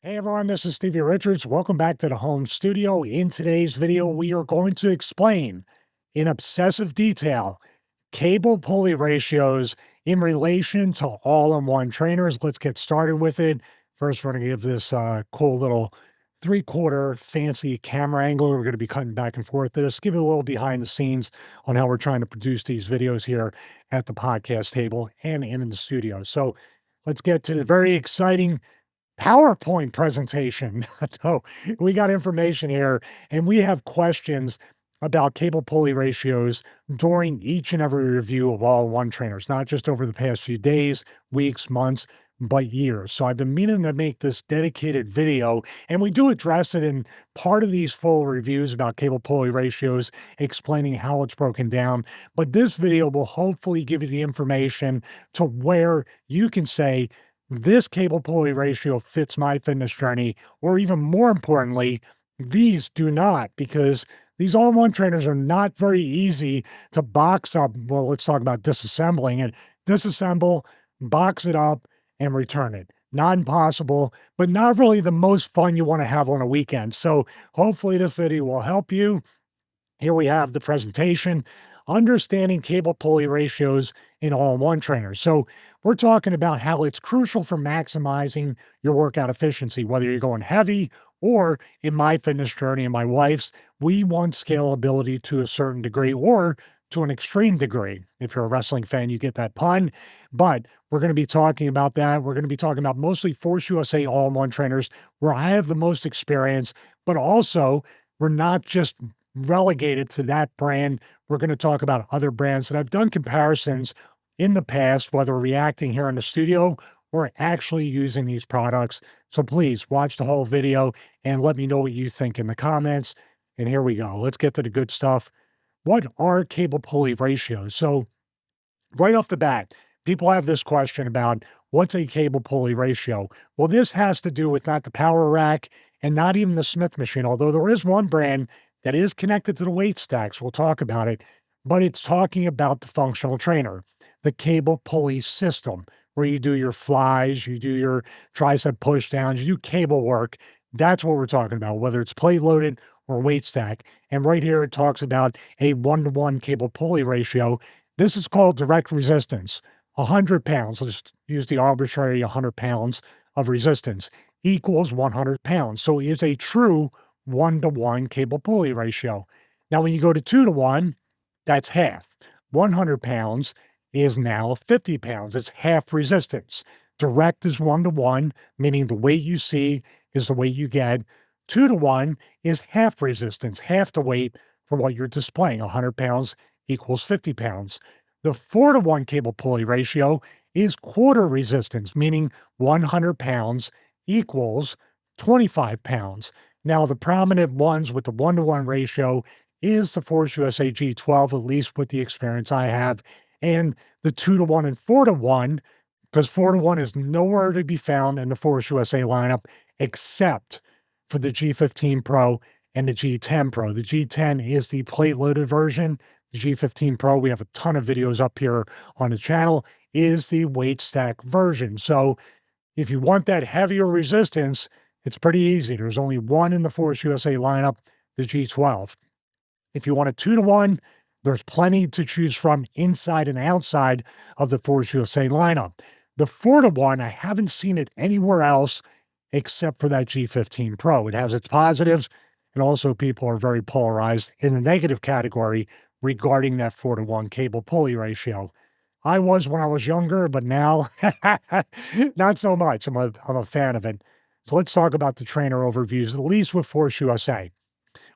Hey everyone, this is Stevie Richards. Welcome back to the home studio. In today's video, we are going to explain in obsessive detail cable pulley ratios in relation to all-in-one trainers. Let's get started with it. First, we're going to give this cool little three-quarter fancy camera angle. We're going to be cutting back and forth. Just give you a little behind the scenes on how we're trying to produce these videos here at the podcast table and in the studio. So let's get to the very exciting PowerPoint presentation. So we got information here and we have questions about cable pulley ratios during each and every review of all one trainers, not just over the past few days, weeks, months, but years. So I've been meaning to make this dedicated video, and we do address it in part of these full reviews about cable pulley ratios, explaining how it's broken down. But this video will hopefully give you the information to where you can say, this cable pulley ratio fits my fitness journey, or even more importantly, these do not, because these all-in-one trainers are not very easy to box up. Well, let's talk about disassembling it. Disassemble, box it up, and return it. Not impossible, but not really the most fun you want to have on a weekend. So hopefully this video will help you. Here we have the presentation, understanding cable pulley ratios in all-in-one trainers. So we're talking about how it's crucial for maximizing your workout efficiency, whether you're going heavy or in my fitness journey and my wife's, we want scalability to a certain degree or to an extreme degree. If you're a wrestling fan, you get that pun, but we're going to be talking about that. We're going to be talking about mostly Force USA all-in-one trainers where I have the most experience, but also we're not just relegated to that brand. We're going to talk about other brands that I've done comparisons in the past, whether reacting here in the studio or actually using these products. So please watch the whole video and let me know what you think in the comments. And here we go. Let's get to the good stuff. What are cable pulley ratios? So right off the bat, people have this question about what's a cable pulley ratio? Well, this has to do with not the power rack and not even the Smith machine, although there is one brand that is connected to the weight stacks. We'll talk about it, but it's talking about the functional trainer, the cable pulley system, where you do your flies, you do your tricep push downs, you do cable work. That's what we're talking about, whether it's plate loaded or weight stack. And right here, it talks about a 1-to-1 cable pulley ratio. This is called direct resistance. 100 pounds, let's use the arbitrary 100 pounds of resistance, equals 100 pounds. So it's a true 1-to-1 cable pulley ratio. Now, when you go to 2-to-1, that's half. 100 pounds is now 50 pounds. It's half resistance. Direct is 1-to-1, meaning the weight you see is the weight you get. 2-to-1 is half resistance, half the weight for what you're displaying. 100 pounds equals 50 pounds. The 4-to-1 cable pulley ratio is quarter resistance, meaning 100 pounds equals 25 pounds. Now, the prominent ones with the 1-to-1 ratio is the Force USA G12, at least with the experience I have, and the 2-to-1 and 4-to-1, because 4-to-1 is nowhere to be found in the Force USA lineup except for the G15 Pro and the G10 Pro. The G10 is the plate-loaded version. The G15 Pro, we have a ton of videos up here on the channel, is the weight stack version. So if you want that heavier resistance, it's pretty easy. There's only one in the Force USA lineup, the G12. If you want a 2-to-1, there's plenty to choose from inside and outside of the Force USA lineup. The 4-to-1, I haven't seen it anywhere else except for that G15 Pro. It has its positives, and also people are very polarized in the negative category regarding that 4-to-1 cable pulley ratio. I was when I was younger, but now not so much. I'm a fan of it. So let's talk about the trainer overviews, at least with Force USA.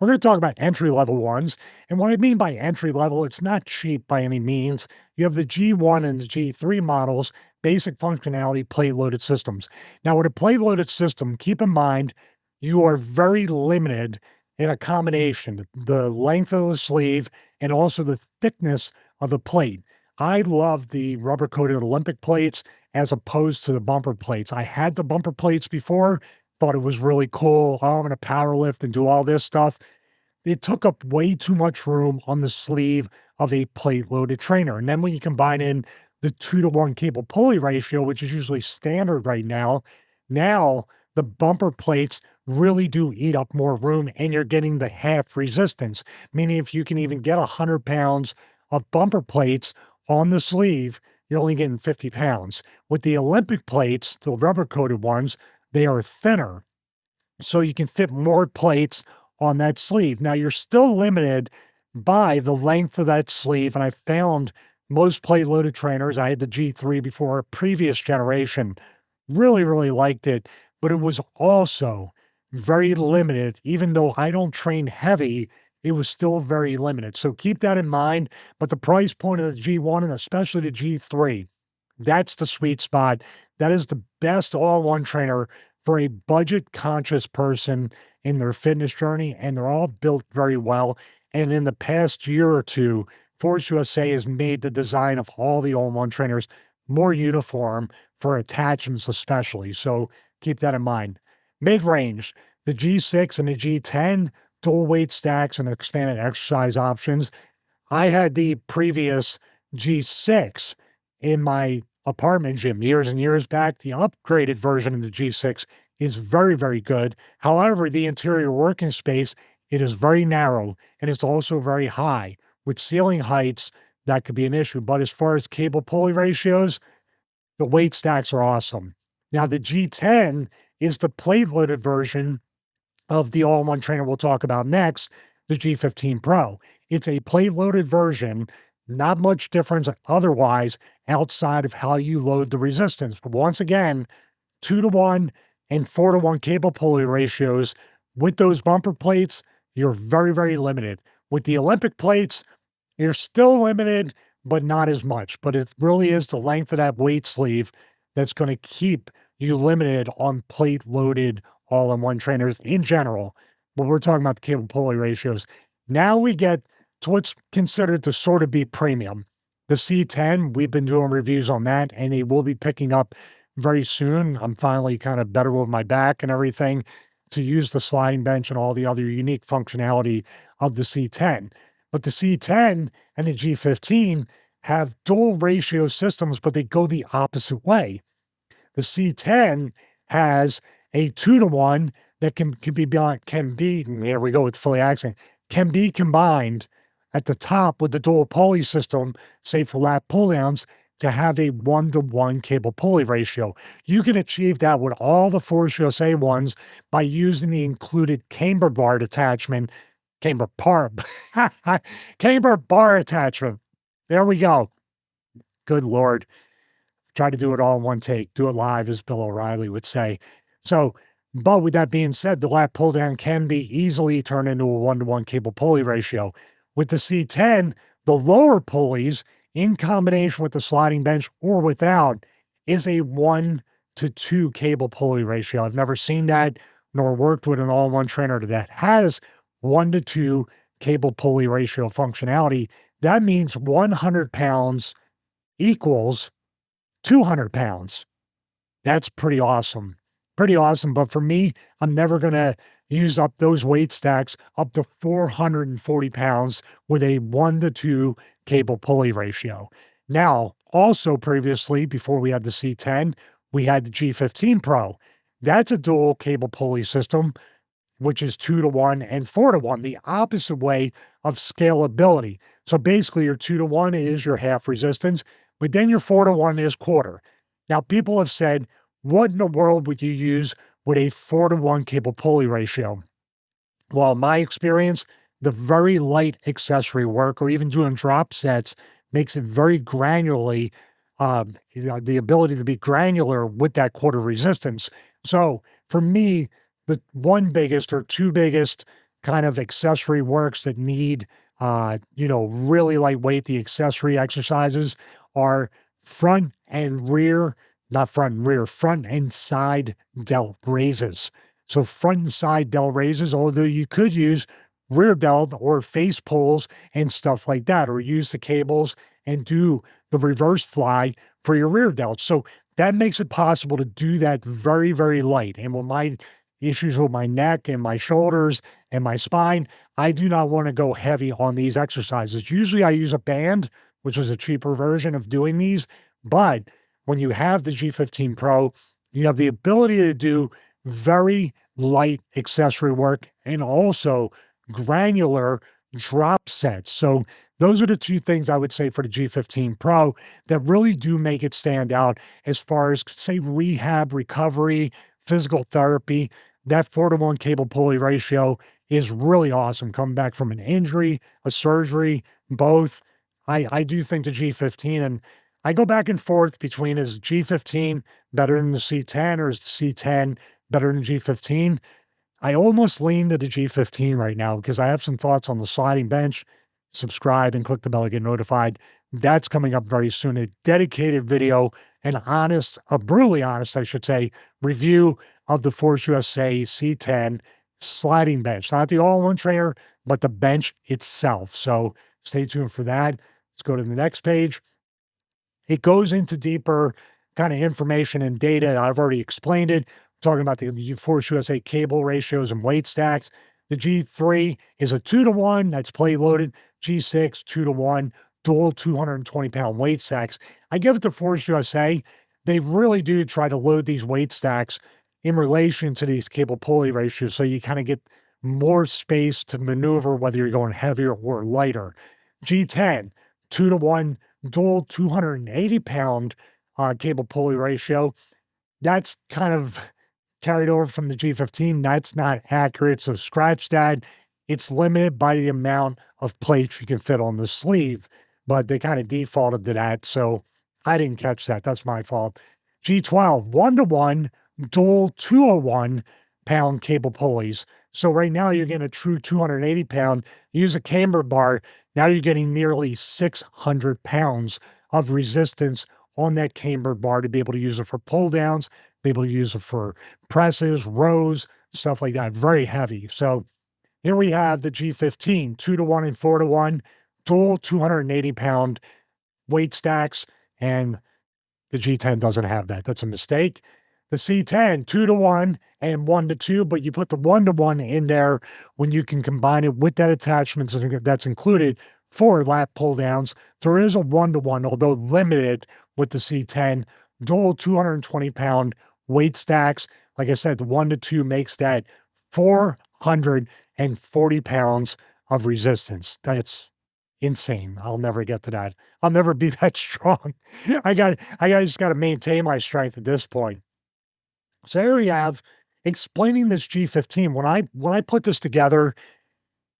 We're going to talk about entry-level ones. And what I mean by entry-level, it's not cheap by any means. You have the G1 and the G3 models, basic functionality, plate-loaded systems. Now, with a plate-loaded system, keep in mind, you are very limited in a combination, the length of the sleeve and also the thickness of the plate. I love the rubber-coated Olympic plates as opposed to the bumper plates. I had the bumper plates before, thought it was really cool. Oh, I'm going to power lift and do all this stuff. It took up way too much room on the sleeve of a plate-loaded trainer. And then when you combine in the 2-to-1 cable pulley ratio, which is usually standard right now, now the bumper plates really do eat up more room and you're getting the half resistance, meaning if you can even get 100 pounds of bumper plates on the sleeve, you're only getting 50 pounds. With the Olympic plates, the rubber coated ones, they are thinner, so you can fit more plates on that sleeve. Now, you're still limited by the length of that sleeve, and I found most plate loaded trainers, I had the G3 before, a previous generation, really, really liked it, but it was also very limited. Even though I don't train heavy, it was still very limited. So keep that in mind. But the price point of the G1 and especially the G3, that's the sweet spot. That is the best all-in-one trainer for a budget-conscious person in their fitness journey, and they're all built very well. And in the past year or two, Force USA has made the design of all the all-in-one trainers more uniform for attachments especially, so keep that in mind. Mid-range, the G6 and the G10, dual weight stacks and expanded exercise options. I had the previous G6 in my apartment gym years and years back. The upgraded version of the G6 is very, very good. However, the interior working space, it is very narrow and it's also very high. With ceiling heights, that could be an issue. But as far as cable pulley ratios, the weight stacks are awesome. Now, the G10 is the plate loaded version of the all-in-one trainer we'll talk about next, the G15 Pro. It's a plate-loaded version, not much difference otherwise outside of how you load the resistance. But once again, 2-to-1 and 4-to-1 cable pulley ratios. With those bumper plates, you're very, very limited. With the Olympic plates, you're still limited, but not as much. But it really is the length of that weight sleeve that's going to keep you limited on plate loaded all-in-one trainers in general. But we're talking about the cable pulley ratios. Now we get to what's considered to sort of be premium. The C10, we've been doing reviews on that, and they will be picking up very soon. I'm finally kind of better with my back and everything to use the sliding bench and all the other unique functionality of the C10. But the C10 and the G15 have dual ratio systems, but they go the opposite way. The C10 has a 2-to-1 that can be, there we go with the Philly accent, can be combined at the top with the dual pulley system, say for lat pull downs, to have a 1-to-1 cable pulley ratio. You can achieve that with all the Force USA ones by using the included camber bar attachment, camber bar, camber bar attachment. There we go. Good Lord. Try to do it all in one take. Do it live, as Bill O'Reilly would say. So, but with that being said, the lat pull down can be easily turned into a 1-to-1 cable pulley ratio. With the C10, the lower pulleys, in combination with the sliding bench or without, is a 1-to-2 cable pulley ratio. I've never seen that nor worked with an all-in-one trainer that has 1-to-2 cable pulley ratio functionality. That means 100 pounds equals 200 pounds. That's pretty awesome. Pretty awesome. But for me, I'm never going to use up those weight stacks up to 440 pounds with a 1-to-2 cable pulley ratio. Now, also previously, before we had the C10, we had the G15 Pro. That's a dual cable pulley system, which is 2-to-1 and 4-to-1, the opposite way of scalability. So basically, your 2-to-1 is your half resistance, but then your 4-to-1 is quarter. Now, people have said, what in the world would you use with a 4-to-1 cable pulley ratio? Well, in my experience, the very light accessory work or even doing drop sets makes it very granularly, the ability to be granular with that quarter resistance. So for me, the one biggest or two biggest kind of accessory works that need, really lightweight, the accessory exercises are front and rear, not front and rear, front and side delt raises. So front and side delt raises, although you could use rear delt or face pulls and stuff like that, or use the cables and do the reverse fly for your rear delt. So that makes it possible to do that very, very light. And with my issues with my neck and my shoulders and my spine, I do not want to go heavy on these exercises. Usually I use a band, which is a cheaper version of doing these. But when you have the G15 Pro, you have the ability to do very light accessory work, and also granular drop sets. So those are the two things I would say for the G15 Pro that really do make it stand out as far as, say, rehab, recovery, physical therapy. That 4-to-1 cable pulley ratio is really awesome. Coming back from an injury, a surgery, both. I do think the G15, and I go back and forth between, is G15 better than the C10 or is the C10 better than G15? I almost lean to the G15 right now because I have some thoughts on the sliding bench. Subscribe and click the bell to get notified. That's coming up very soon. A dedicated video, an honest, a brutally honest, I should say, review of the Force USA C10 sliding bench. Not the all-in-one trainer, but the bench itself. So stay tuned for that. Let's go to the next page. It goes into deeper kind of information and data. I've already explained it. Talking about the Force USA cable ratios and weight stacks. The G3 is a 2-to-1 that's plate loaded. G6, 2-to-1, dual 220-pound weight stacks. I give it to Force USA. They really do try to load these weight stacks in relation to these cable pulley ratios so you kind of get more space to maneuver whether you're going heavier or lighter. G10, 2-to-1 dual 280-pound cable pulley ratio. That's kind of carried over from the G15. That's not accurate. So scratch that. It's limited by the amount of plates you can fit on the sleeve, but they kind of defaulted to that. So I didn't catch that. That's my fault. G12, 1-to-1, dual 201-pound cable pulleys. So right now you're getting a true 280-pound. Use a camber bar. Now you're getting nearly 600 pounds of resistance on that camber bar to be able to use it for pull downs, be able to use it for presses, rows, stuff like that. Very heavy. So here we have the G15, 2-to-1 and 4-to-1, dual 280-pound weight stacks, and the G10 doesn't have that. That's a mistake. The C10, 2-to-1 and 1-to-2, but you put the 1-to-1 in there when you can combine it with that attachment that's included for lap pull downs. There is a 1-to-1, although limited with the C10, dual 220-pound weight stacks. Like I said, the 1-to-2 makes that 440 pounds of resistance. That's insane. I'll never get to that. I'll never be that strong. I just gotta maintain my strength at this point. So here we have explaining this G15. When I put this together,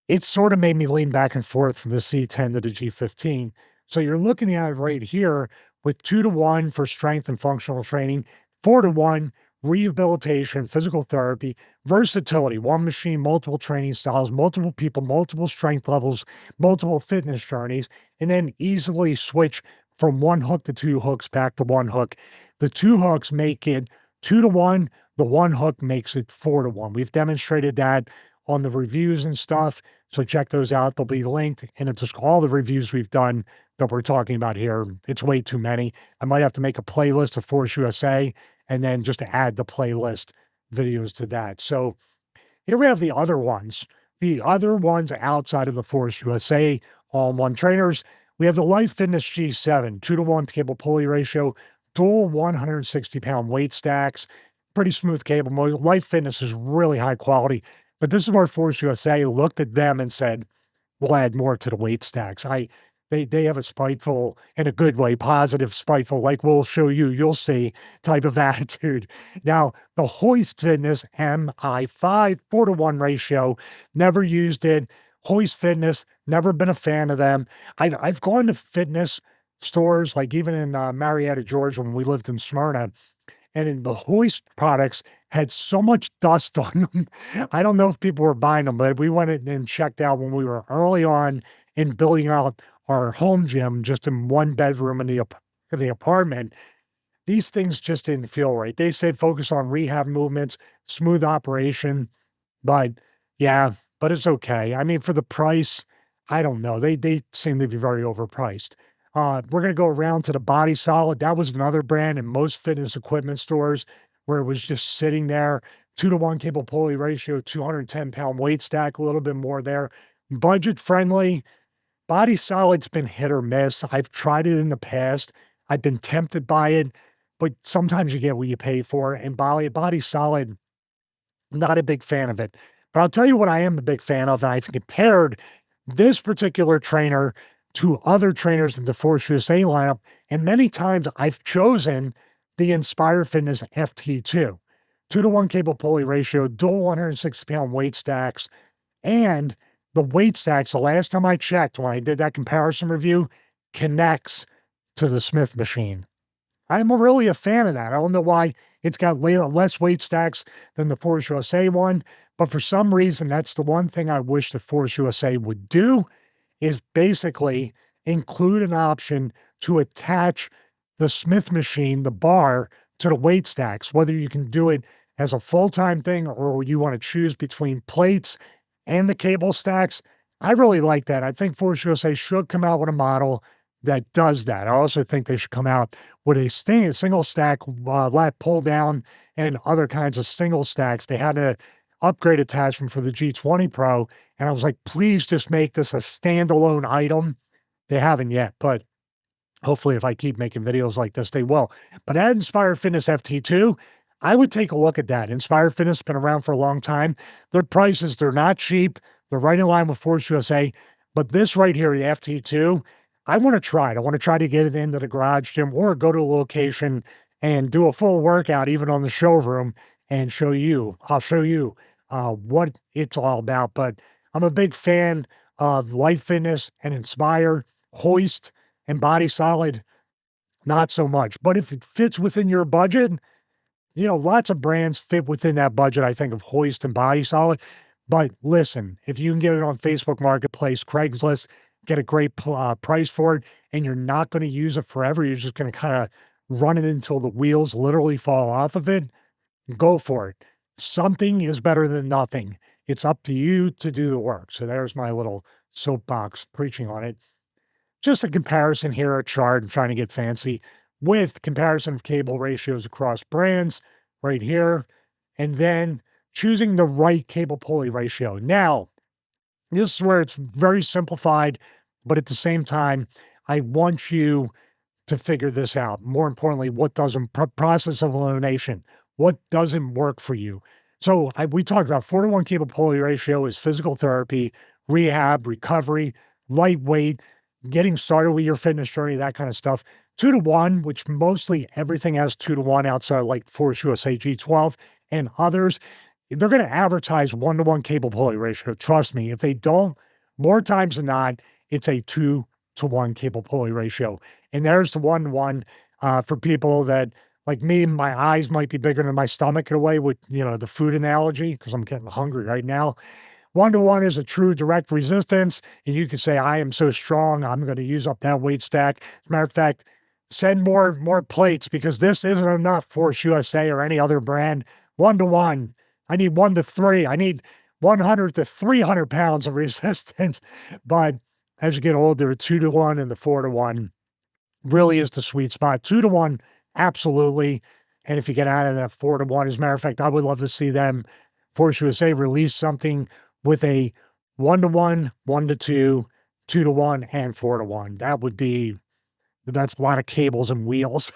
it sort of made me lean back and forth from the C10 to the G15. So you're looking at it right here with 2-to-1 for strength and functional training, 4-to-1 rehabilitation, physical therapy, versatility, one machine, multiple training styles, multiple people, multiple strength levels, multiple fitness journeys, and then easily switch from one hook to two hooks back to one hook. The two hooks make it 2-to-1. The one hook makes it 4-to-1. We've demonstrated that on the reviews and stuff. So check those out. They'll be linked. And it's just all the reviews we've done that we're talking about here. It's way too many. I might have to make a playlist of Force USA and then just add the playlist videos to that. So here we have the other ones outside of the Force USA all-in-one trainers. We have the Life Fitness G7, 2-to-1 cable pulley ratio, dual 160-pound weight stacks, pretty smooth cable. Life Fitness is really high quality. But this is where Force USA looked at them and said, "We'll add more to the weight stacks." They have a spiteful, in a good way, positive, spiteful, like, "We'll show you, you'll see," type of attitude. Now, the Hoist Fitness MI5 4-to-1 ratio, never used it. Hoist Fitness, never been a fan of them. I've gone to fitness stores, like even in Marietta, Georgia, when we lived in Smyrna, and in the Hoist products had so much dust on them. I don't know if people were buying them, but we went in and checked out when we were early on in building out our home gym just in one bedroom in the apartment. These things just didn't feel right. They said focus on rehab movements, smooth operation, but yeah, but it's okay. I mean, for the price, I don't know. They seem to be very overpriced. We're gonna go around to the Body Solid. That was another brand in most fitness equipment stores where it was just sitting there. 2-to-1 cable pulley ratio, 210-pound weight stack, a little bit more there. Budget friendly. Body Solid's been hit or miss. I've tried it in the past. I've been tempted by it, but sometimes you get what you pay for. And Body Solid Not a big fan of it. But I'll tell you what I am a big fan of, and I've compared this particular trainer to other trainers in the Force USA lineup, and many times I've chosen the Inspire Fitness FT2. 2-to-1 cable pulley ratio, dual 160-pound weight stacks, and the weight stacks, the last time I checked when I did that comparison review, connects to the Smith machine. I'm really a fan of that. I don't know why it's got less weight stacks than the Force USA one, but for some reason, that's the one thing I wish the Force USA would do is basically include an option to attach the Smith machine, the bar, to the weight stacks, whether you can do it as a full-time thing or you want to choose between plates and the cable stacks. I really like that. I think Force USA should come out with a model that does that. I also think they should come out with a single stack lat pull down and other kinds of single stacks. They had a upgrade attachment for the G20 Pro, and I was like, please just make this a standalone item. They haven't yet, but hopefully if I keep making videos like this, they will. But at Inspire Fitness FT2, I would take a look at that. Inspire Fitness has been around for a long time. Their prices, they're not cheap. They're right in line with Force USA. But this right here, the FT2, I want to try it. I want to try to get it into the garage gym or go to a location and do a full workout, even on the showroom, and show you. I'll show you what it's all about. But I'm a big fan of Life Fitness and Inspire, Hoist, and Body Solid, not so much. But if it fits within your budget, lots of brands fit within that budget, I think, of Hoist and Body Solid. But listen, if you can get it on Facebook Marketplace, Craigslist, get a great price for it, and you're not going to use it forever, you're just going to kind of run it until the wheels literally fall off of it, go for it. Something is better than nothing. It's up to you to do the work. So there's my little soapbox preaching on it. Just a comparison here, a chart. I'm trying to get fancy with comparison of cable ratios across brands right here, and then choosing the right cable pulley ratio. Now, this is where it's very simplified, but at the same time, I want you to figure this out. More importantly, what doesn't process of elimination, what doesn't work for you. So we talked about 4-to-1 cable pulley ratio is physical therapy, rehab, recovery, lightweight, getting started with your fitness journey, that kind of stuff. 2-to-1, which mostly everything has 2-to-1 outside of like Force USA G12 and others, they're going to advertise 1-to-1 cable pulley ratio. Trust me, if they don't, more times than not, it's a 2-to-1 cable pulley ratio. And there's the 1-to-1 for people that, like me, my eyes might be bigger than my stomach in a way with, the food analogy, because I'm getting hungry right now. 1-to-1 is a true direct resistance, and you can say, I am so strong, I'm going to use up that weight stack. As a matter of fact, send more plates because this isn't enough for USA or any other brand. 1-to-1. I need 1 to 3. I need 100 to 300 pounds of resistance. But as you get older, 2-to-1 and the 4-to-1 really is the sweet spot. 2-to-1, absolutely. And if you get out of that 4-to-1, as a matter of fact, I would love to see them, Force USA, release something with a 1-to-1, 1-to-2, 2-to-1, and 4-to-1. That would be that's a lot of cables and wheels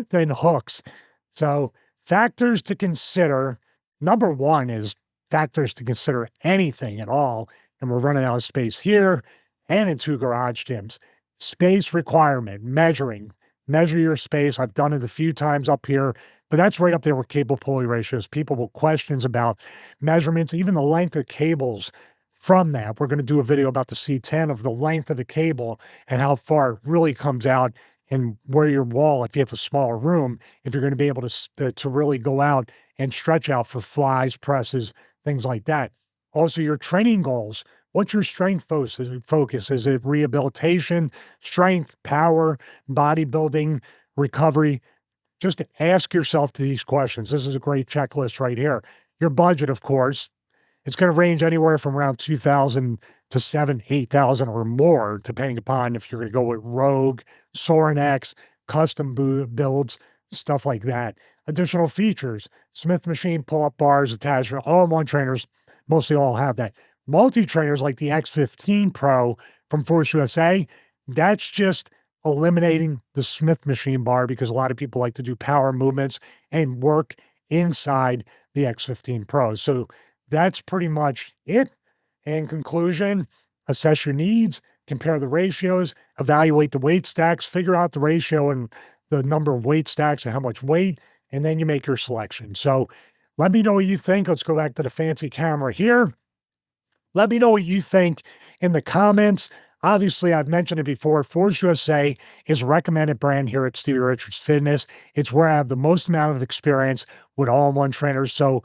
than hooks. So factors to consider. Number one is factors to consider anything at all. And we're running out of space here and in 2 garage gyms. Space requirement, measuring. Measure your space. I've done it a few times up here, but that's right up there with cable pulley ratios. People with questions about measurements, even the length of cables from that. We're going to do a video about the C10 of the length of the cable and how far it really comes out and where your wall, if you have a smaller room, if you're going to be able to really go out and stretch out for flies, presses, things like that. Also, your training goals. What's your strength focus? Is it rehabilitation, strength, power, bodybuilding, recovery? Just ask yourself these questions. This is a great checklist right here. Your budget, of course, it's going to range anywhere from around 2,000 to 8,000 or more, depending upon if you're going to go with Rogue, Soren X, custom builds, stuff like that. Additional features, Smith machine, pull-up bars, attachment, all-in-one trainers, mostly all have that. Multi-trainers like the X15 Pro from Force USA, that's just eliminating the Smith machine bar because a lot of people like to do power movements and work inside the X15 Pro. So that's pretty much it. In conclusion, assess your needs, compare the ratios, evaluate the weight stacks, figure out the ratio and the number of weight stacks and how much weight, and then you make your selection. So let me know what you think. Let's go back to the fancy camera here. Let me know what you think in the comments. Obviously, I've mentioned it before. Force USA is a recommended brand here at Stevie Richards Fitness. It's where I have the most amount of experience with all-in-one trainers. So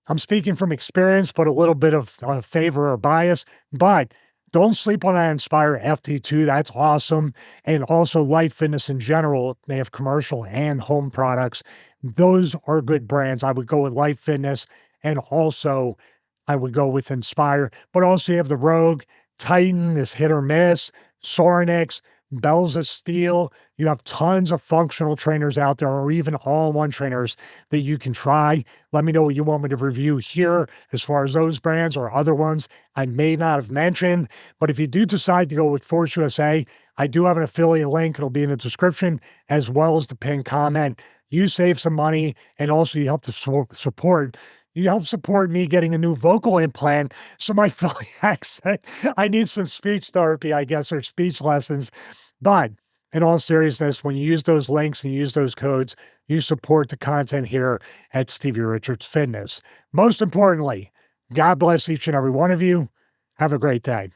I'm speaking from experience, but a little bit of favor or bias. But don't sleep on that Inspire FT2. That's awesome. And also Life Fitness in general. They have commercial and home products. Those are good brands. I would go with Life Fitness, and also I would go with Inspire. But also you have the Rogue, Titan is hit or miss, Sorenix, Bells of Steel. You have tons of functional trainers out there, or even all-in-one trainers that you can try. Let me know what you want me to review here as far as those brands or other ones I may not have mentioned. But if you do decide to go with Force USA, I do have an affiliate link. It'll be in the description as well as the pinned comment. You save some money, and also you help to support. You help support me getting a new vocal implant. So my Philly accent, I need some speech therapy, I guess, or speech lessons. But in all seriousness, when you use those links and use those codes, you support the content here at Stevie Richards Fitness. Most importantly, God bless each and every one of you. Have a great day.